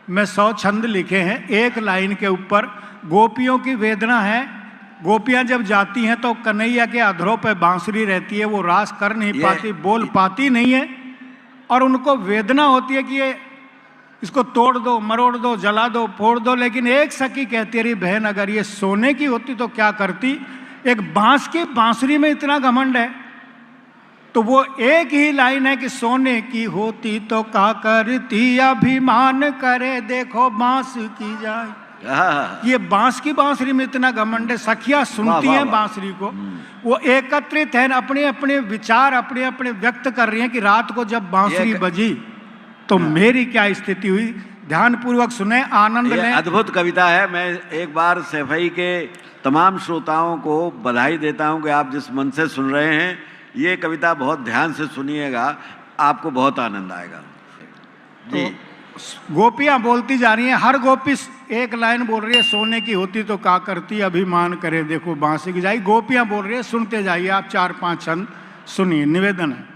में 100 छंद लिखे हैं। एक लाइन के ऊपर गोपियों की वेदना है। गोपियां जब जाती हैं तो कन्हैया के अधरों पे बांसुरी रहती है, वो रास कर नहीं पाती, बोल पाती नहीं है, और उनको वेदना होती है कि ये इसको तोड़ दो, मरोड़ दो, जला दो, फोड़ दो। लेकिन एक सखी कहती है, अरे बहन अगर ये सोने की होती तो क्या करती, एक बांस की बांसुरी में इतना घमंड है। तो वो एक ही लाइन है कि सोने की होती तो क्या करती, अभिमान करे देखो बांस की जाए। ये बांस की बांसुरी में इतना घमंड है। सखियां सुनती हैं बांसुरी को, वो एकत्रित है, अपने अपने विचार अपने अपने व्यक्त कर रही हैं कि रात को जब बांसुरी बजी तो मेरी क्या स्थिति हुई। ध्यान पूर्वक सुने, आनंद लें। अद्भुत कविता है। मैं एक बार सैफई के तमाम श्रोताओं को बधाई देता हूं कि आप जिस मन से सुन रहे हैं, ये कविता बहुत ध्यान से सुनिएगा, आपको बहुत आनंद आएगा जी। तो गोपियां बोलती जा रही हैं, हर गोपी एक लाइन बोल रही है, सोने की होती तो क्या करती, अभिमान करे देखो बांसुरी की जाए। गोपियां बोल रही है, सुनते जाइए आप, 4-5 छंद सुनिए। निवेदन है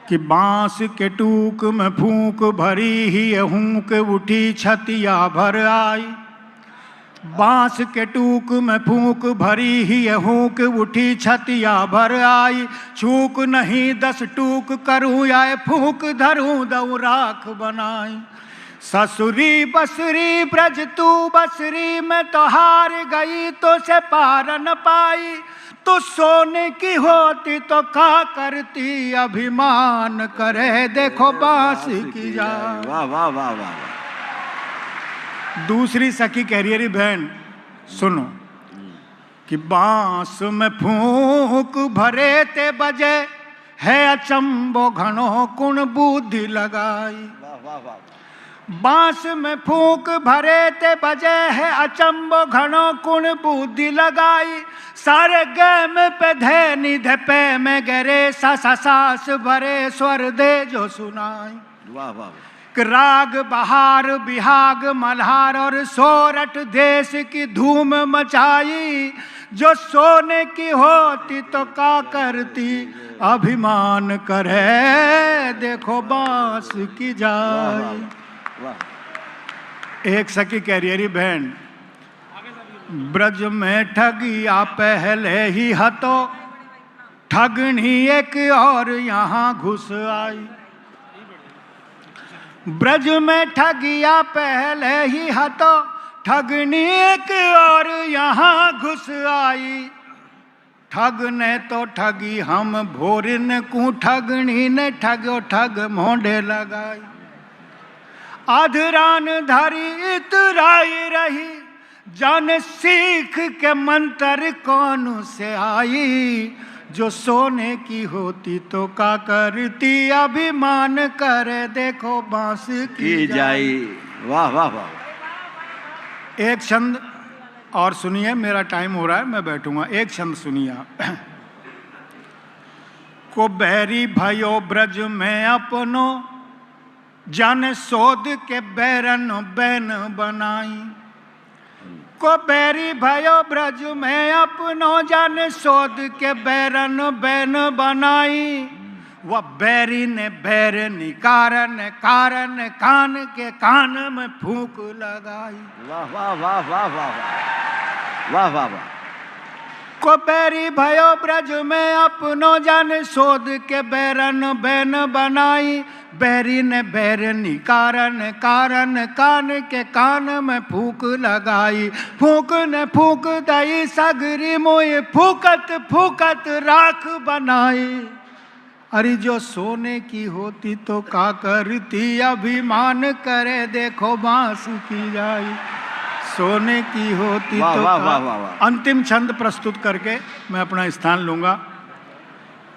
कि बांस के टूक में फूंक भरी ही हूंक उठी छतिया भर आई। बांस के टूक में फूंक भरी ही हूंक उठी छतिया भर आई। छूक नहीं 10 टूक करूं आए फूंक धरूं दऊ राख बनाई। ससुरी बसरी ब्रज तू बसरी में तो हार गई तो से पार न पाई। तो सोने की होती तो क्या करती, अभिमान करे देखो बांस की जाए। वाह वाह वाह वाह। दूसरी सखी कह रही है, बहन सुनो कि बांस में फूंक भरे ते बजे है अचंबो घणो कुण बुद्धि लगाई। बांस में फूंक भरे ते बजे है अचंबो घणो कुण बुद्धि लगाई। सारे गैम पे धे निधे पे में गरे सा सास भरे स्वर दे जो सुनाई। वाह वाह। राग बहार बिहाग मल्हार और सोरठ देश की धूम मचाई। जो सोने की होती तो क्या करती, अभिमान करे देखो बांस की जाए। एक सखी कह रही है, बहन ब्रज में ठगिया पहले ही हतो, ठगनी एक और यहाँ घुस आई। ब्रज में ठगिया पहले ही हतो, ठगनी एक और यहाँ घुस आई। ठग ने तो ठगी हम भोरिन को, ठगनी ने ठगो ठग मोढ़े लगाई। आधरान धरी इतराई रही, जान सीख के मंत्र कौन से आई। जो सोने की होती तो क्या करती, अभिमान करे देखो बांस की जाई। वाह वाह वाह। एक छंद और सुनिए, मेरा टाइम हो रहा है, मैं बैठूंगा। एक छंद सुनिए आप। को बैरी भयो ब्रज में अपनो, जाने सोद के बैरन बैन बनाई। को बैरी भयो ब्रज में अपनो, जाने सोद के बैरन बैन बनाई। वह बैरी ने बैरनी कारण कारण कान के कान में फूंक लगाई। वाह वाह वाह वाह वाह वाह वाह वाह। को बैरी भयो ब्रज में अपनो, जाने सोद के बैरन बैन बनाई। बैरी ने बैरनी कारण कारण कान के कान में फूंक लगाई। फूंक ने फूंक दई सगरी मोए, फूकत फूकत राख बनाई। अरे जो सोने की होती तो क्या करती, अभिमान करे देखो बांस की जाई। सोने की होती वाह, तो वाह, वाह, वाह, वाह। अंतिम छंद प्रस्तुत करके मैं अपना स्थान लूंगा।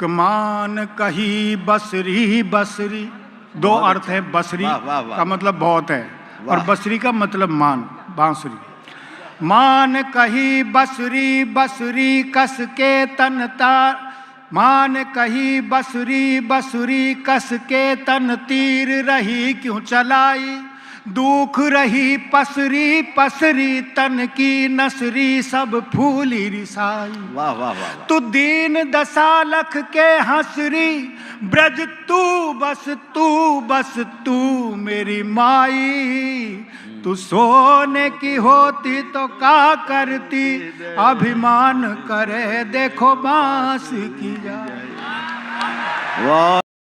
कमान कही बसरी बसरी, दो अर्थ है। बसरी वाह, वाह, वाह। का मतलब बहुत है, और वाह। बसरी का मतलब मान, बांसुरी। मान कही बसरी बसरी कस के तन तार। मान कही बसरी बसरी कस के तन तीर रही क्यों चलाई। दुख रही पसरी पसरी तन की नसरी सब फूली रिसाई। वाह वाह वाह वाह। तू दीन दशा लख के हंसरी ब्रज तू बस तू मेरी माई। तू सोने की होती तो क्या करती अभिमान करे देखो बांस की जाए। वाह